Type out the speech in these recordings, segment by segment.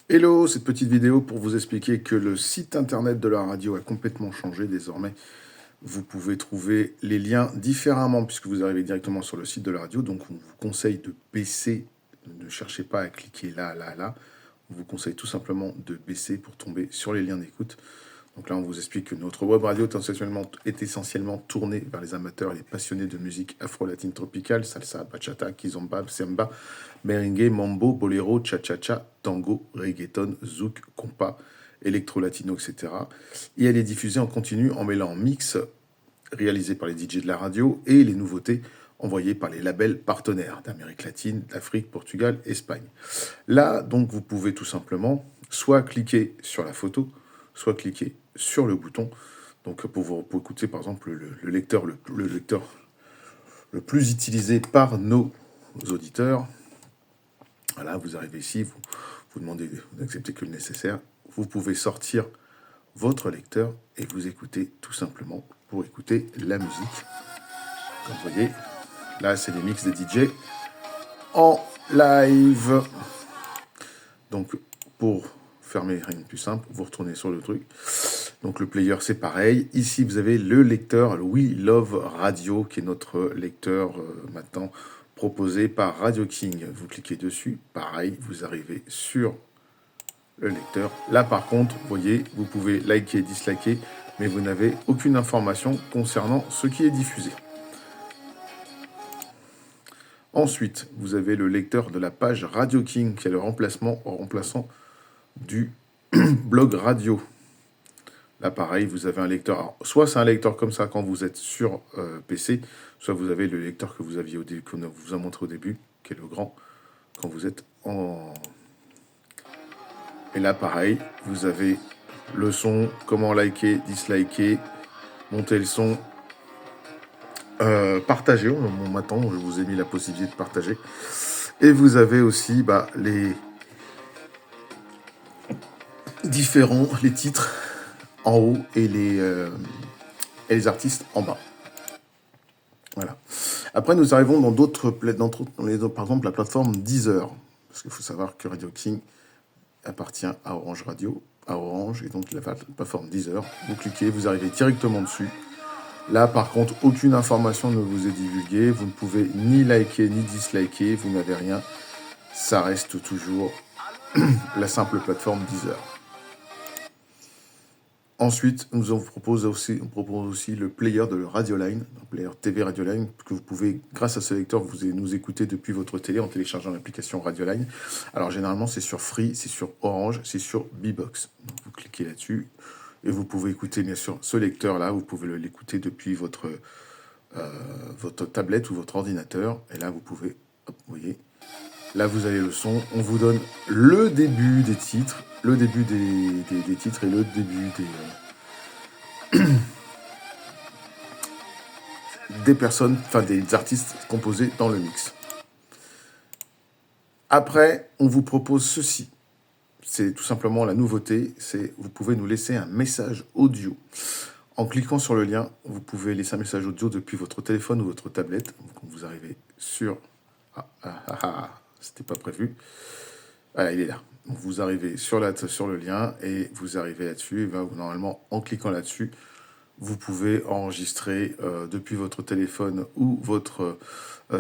Hello, cette petite vidéo pour vous expliquer que le site internet de la radio a complètement changé désormais. Vous pouvez trouver les liens différemment puisque vous arrivez directement sur le site de la radio. Donc on vous conseille de baisser, ne cherchez pas à cliquer là, là, là. On vous conseille tout simplement de baisser pour tomber sur les liens d'écoute. Donc là, on vous explique que notre web radio est essentiellement tournée vers les amateurs et les passionnés de musique afro-latine tropicale, salsa, bachata, kizomba, samba, merengue, mambo, bolero, cha-cha-cha, tango, reggaeton, zouk, compas, électro-latino, etc. Et elle est diffusée en continu en mêlant mix réalisés par les DJ de la radio et les nouveautés envoyées par les labels partenaires d'Amérique latine, d'Afrique, Portugal, Espagne. Là, donc, vous pouvez tout simplement soit cliquer sur la photo, soit cliquer sur le bouton. Donc, pour écouter, par exemple, le lecteur le plus utilisé par nos auditeurs. Voilà, vous arrivez ici, vous demandez, vous n'acceptez que le nécessaire. Vous pouvez sortir votre lecteur et vous écoutez tout simplement pour écouter la musique. Comme vous voyez, là, c'est les mix des DJ en live. Donc, pour fermer, rien de plus simple, vous retournez sur le truc. Donc, le player, c'est pareil. Ici, vous avez le lecteur, le We Love Radio, qui est notre lecteur maintenant proposé par Radio King. Vous cliquez dessus, pareil, vous arrivez sur le lecteur. Là, par contre, vous voyez, vous pouvez liker, disliker, mais vous n'avez aucune information concernant ce qui est diffusé. Ensuite, vous avez le lecteur de la page Radio King, qui est le remplaçant du blog radio. Là, pareil, vous avez un lecteur. Alors, soit c'est un lecteur comme ça quand vous êtes sur PC, soit vous avez le lecteur que vous aviez au début, qu'on vous a montré au début, qui est le grand, quand vous êtes en... Et là, pareil, vous avez le son, comment liker, disliker, monter le son, partager. Maintenant, je vous ai mis la possibilité de partager. Et vous avez aussi les les titres en haut et les artistes en bas. Voilà. Après, nous arrivons dans par exemple, la plateforme Deezer. Parce qu'il faut savoir que Radio King appartient à Orange Radio, à Orange, et donc la plateforme Deezer. Vous cliquez, vous arrivez directement dessus. Là, par contre, aucune information ne vous est divulguée. Vous ne pouvez ni liker, ni disliker. Vous n'avez rien. Ça reste toujours la simple plateforme Deezer. Ensuite, on propose aussi le player de Radioline, le player TV Radioline, que vous pouvez, grâce à ce lecteur, vous nous écouter depuis votre télé en téléchargeant l'application Radioline. Alors, généralement, c'est sur Free, c'est sur Orange, c'est sur Bbox. Donc, vous cliquez là-dessus et vous pouvez écouter, bien sûr, ce lecteur-là. Vous pouvez l'écouter depuis votre tablette ou votre ordinateur. Et là, vous pouvez, hop, vous voyez, là, vous avez le son. On vous donne le début des titres, le début des titres et le début des personnes, enfin des artistes composés dans le mix. Après, on vous propose ceci. C'est tout simplement la nouveauté. C'est vous pouvez nous laisser un message audio. En cliquant sur le lien, vous pouvez laisser un message audio depuis votre téléphone ou votre tablette. Donc, vous arrivez sur... c'était pas prévu. Voilà, il est là. Donc, vous arrivez sur le lien et vous arrivez là-dessus. Et normalement, en cliquant là-dessus, vous pouvez enregistrer depuis votre téléphone ou votre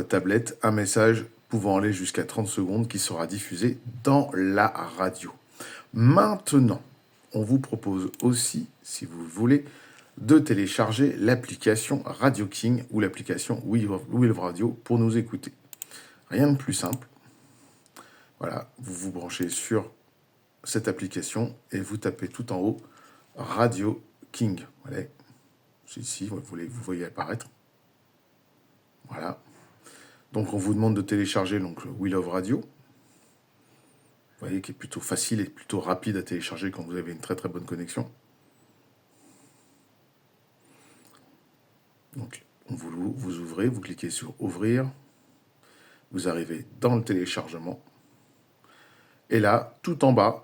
tablette un message pouvant aller jusqu'à 30 secondes qui sera diffusé dans la radio. Maintenant, on vous propose aussi, si vous voulez, de télécharger l'application Radio King ou l'application We Love Radio pour nous écouter. Rien de plus simple. Voilà, vous vous branchez sur cette application et vous tapez tout en haut Radio King. Voilà. C'est ici, vous voyez apparaître. Voilà. Donc, on vous demande de télécharger donc, We Love Radio. Vous voyez qui est plutôt facile et plutôt rapide à télécharger quand vous avez une très très bonne connexion. Donc, vous ouvrez, vous cliquez sur Ouvrir. Vous arrivez dans le téléchargement. Et là, tout en bas,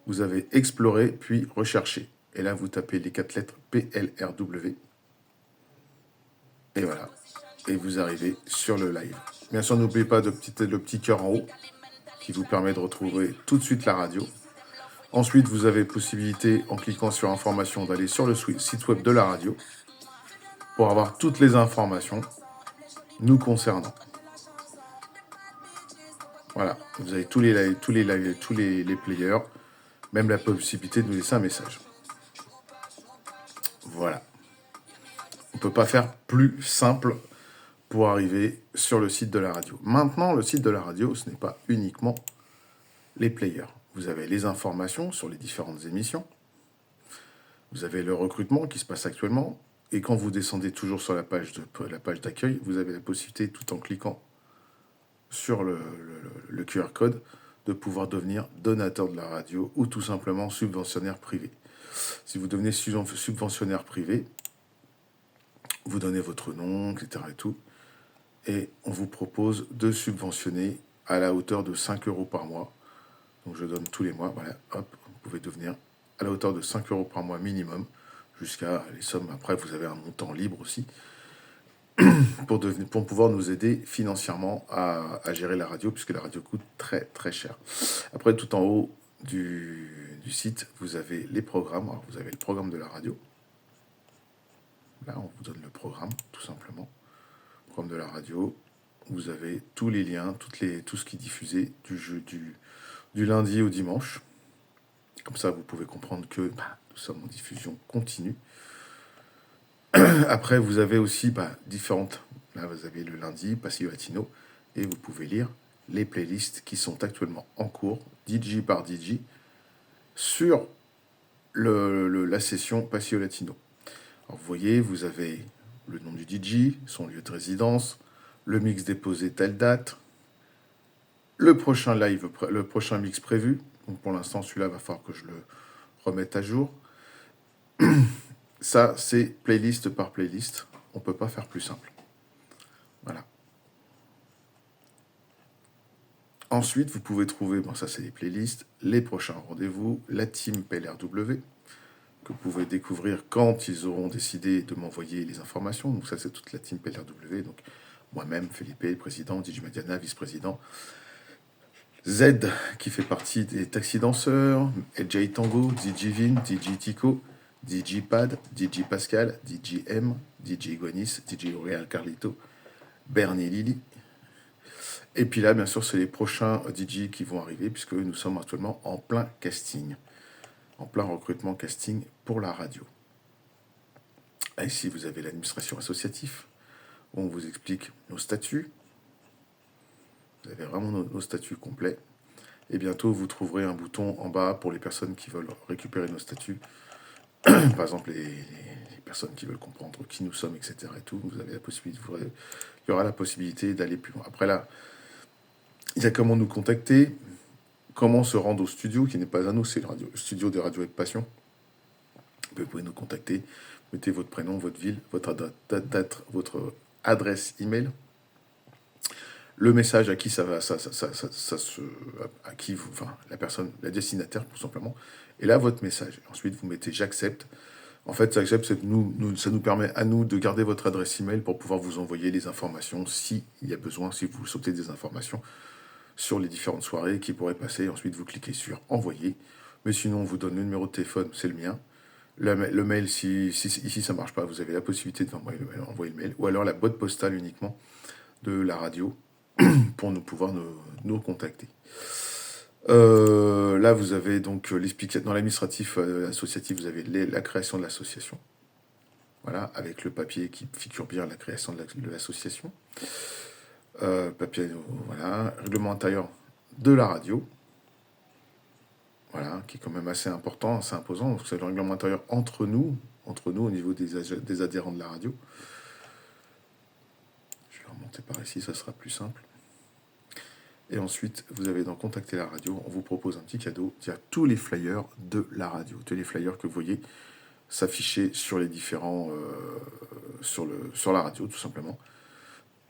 vous avez Explorer puis Rechercher. Et là, vous tapez les 4 lettres PLRW. Et voilà. Et vous arrivez sur le live. Bien sûr, n'oubliez pas le petit cœur en haut qui vous permet de retrouver tout de suite la radio. Ensuite, vous avez possibilité, en cliquant sur informations, d'aller sur le site web de la radio pour avoir toutes les informations nous concernant. Voilà, vous avez tous les players, même la possibilité de nous laisser un message. Voilà. On ne peut pas faire plus simple pour arriver sur le site de la radio. Maintenant, le site de la radio, ce n'est pas uniquement les players. Vous avez les informations sur les différentes émissions. Vous avez le recrutement qui se passe actuellement. Et quand vous descendez toujours sur la page d'accueil, vous avez la possibilité, tout en cliquant sur le QR code, de pouvoir devenir donateur de la radio ou tout simplement subventionnaire privé. Si vous devenez subventionnaire privé, vous donnez votre nom, etc. et tout, et on vous propose de subventionner à la hauteur de 5 € par mois. Donc je donne tous les mois, voilà, hop, vous pouvez devenir à la hauteur de 5 € par mois minimum, jusqu'à les sommes. Après, vous avez un montant libre aussi, pour pouvoir nous aider financièrement à gérer la radio, puisque la radio coûte très très cher. Après, tout en haut du site, vous avez les programmes. Alors, vous avez le programme de la radio. Là, on vous donne le programme, tout simplement. Le programme de la radio. Vous avez tous les liens, tout ce qui est diffusé du lundi au dimanche. Comme ça, vous pouvez comprendre que nous sommes en diffusion continue. Après, vous avez aussi différentes. Là, vous avez le lundi, Passillo Latino, et vous pouvez lire les playlists qui sont actuellement en cours, DJ par DJ, sur la session Passillo Latino. Alors, vous voyez, vous avez le nom du DJ, son lieu de résidence, le mix déposé telle date, le prochain live, le prochain mix prévu. Donc pour l'instant, celui-là, va falloir que je le remette à jour. Ça, c'est playlist par playlist. On ne peut pas faire plus simple. Voilà. Ensuite, vous pouvez trouver, ça c'est les playlists, les prochains rendez-vous, la team PLRW, que vous pouvez découvrir quand ils auront décidé de m'envoyer les informations. Donc ça, c'est toute la team PLRW. Donc moi-même, Felipe, président, DJ Madiana, vice-président, Z, qui fait partie des Taxi Danseurs, LJ Tango, DJ Vin, DJ Tico, DJ Pad, DJ Pascal, DJ M, DJ Iguanis, DJ Real Carlito, Bernie Lily. Et puis là, bien sûr, c'est les prochains DJ qui vont arriver, puisque nous sommes actuellement en plein casting, en plein recrutement casting pour la radio. Et ici, vous avez l'administration associative, où on vous explique nos statuts. Vous avez vraiment nos statuts complets. Et bientôt, vous trouverez un bouton en bas pour les personnes qui veulent récupérer nos statuts. Par exemple, les personnes qui veulent comprendre qui nous sommes, etc. Et tout, vous avez la possibilité, il y aura la possibilité d'aller plus loin. Après là, il y a comment nous contacter, comment se rendre au studio, qui n'est pas à nous, c'est le studio de Radio avec Passion. Vous pouvez nous contacter, mettez votre prénom, votre ville, votre adresse email, le message à qui ça va, à qui vous, la personne, la destinataire, tout simplement. Et là, votre message. Ensuite, vous mettez j'accepte. En fait, j'accepte, c'est que ça nous permet à nous de garder votre adresse email pour pouvoir vous envoyer les informations s'il y a besoin, si vous souhaitez des informations sur les différentes soirées qui pourraient passer. Ensuite, vous cliquez sur envoyer. Mais sinon, on vous donne le numéro de téléphone, c'est le mien. Le mail, si ici ça ne marche pas, vous avez la possibilité d'envoyer le mail. Ou alors la boîte postale uniquement de la radio pour pouvoir nous contacter. Là, vous avez donc dans l'administratif associatif, vous avez la création de l'association. Voilà, avec le papier qui figure bien la création de l'association. Papier, voilà, règlement intérieur de la radio. Voilà, qui est quand même assez important, assez imposant. Donc, c'est le règlement intérieur entre nous au niveau des adhérents de la radio. Je vais remonter par ici, ça sera plus simple. Et ensuite, vous avez dans Contacter la radio, on vous propose un petit cadeau. Il y a tous les flyers de la radio, tous les flyers que vous voyez s'afficher sur les différents, sur la radio, tout simplement.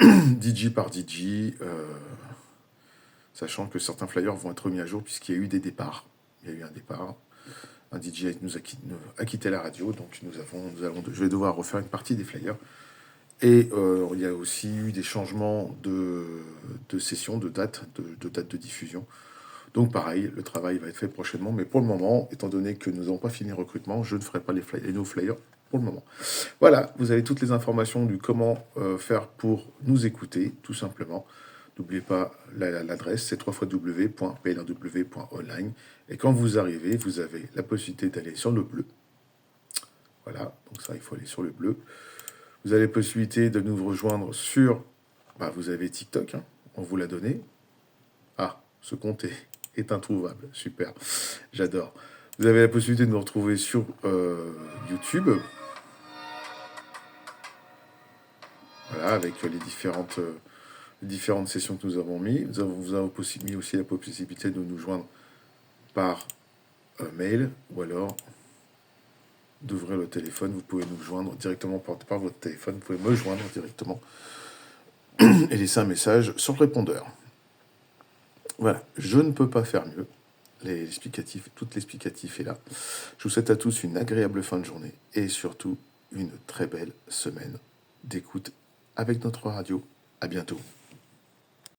DJ par DJ, sachant que certains flyers vont être mis à jour puisqu'il y a eu des départs. Il y a eu un départ. Un DJ a quitté la radio, donc je vais devoir refaire une partie des flyers. Et il y a aussi eu des changements de session, de date de diffusion. Donc pareil, le travail va être fait prochainement, mais pour le moment, étant donné que nous n'avons pas fini le recrutement, je ne ferai pas les nouveaux flyers pour le moment. Voilà, vous avez toutes les informations du comment faire pour nous écouter, tout simplement. N'oubliez pas l'adresse, c'est www.plrw.online. Et quand vous arrivez, vous avez la possibilité d'aller sur le bleu. Voilà, donc ça, il faut aller sur le bleu. Vous avez la possibilité de nous rejoindre sur... vous avez TikTok, hein, on vous l'a donné. Ah, ce compte est introuvable, super, j'adore. Vous avez la possibilité de nous retrouver sur YouTube. Voilà, avec les différentes sessions que nous avons mis. Vous avez mis aussi la possibilité de nous joindre par mail ou alors d'ouvrir le téléphone. Vous pouvez nous joindre directement par votre téléphone. Vous pouvez me joindre directement et laisser un message sur le répondeur. Voilà, je ne peux pas faire mieux. Tout l'explicatif est là. Je vous souhaite à tous une agréable fin de journée et surtout une très belle semaine d'écoute avec notre radio. À bientôt.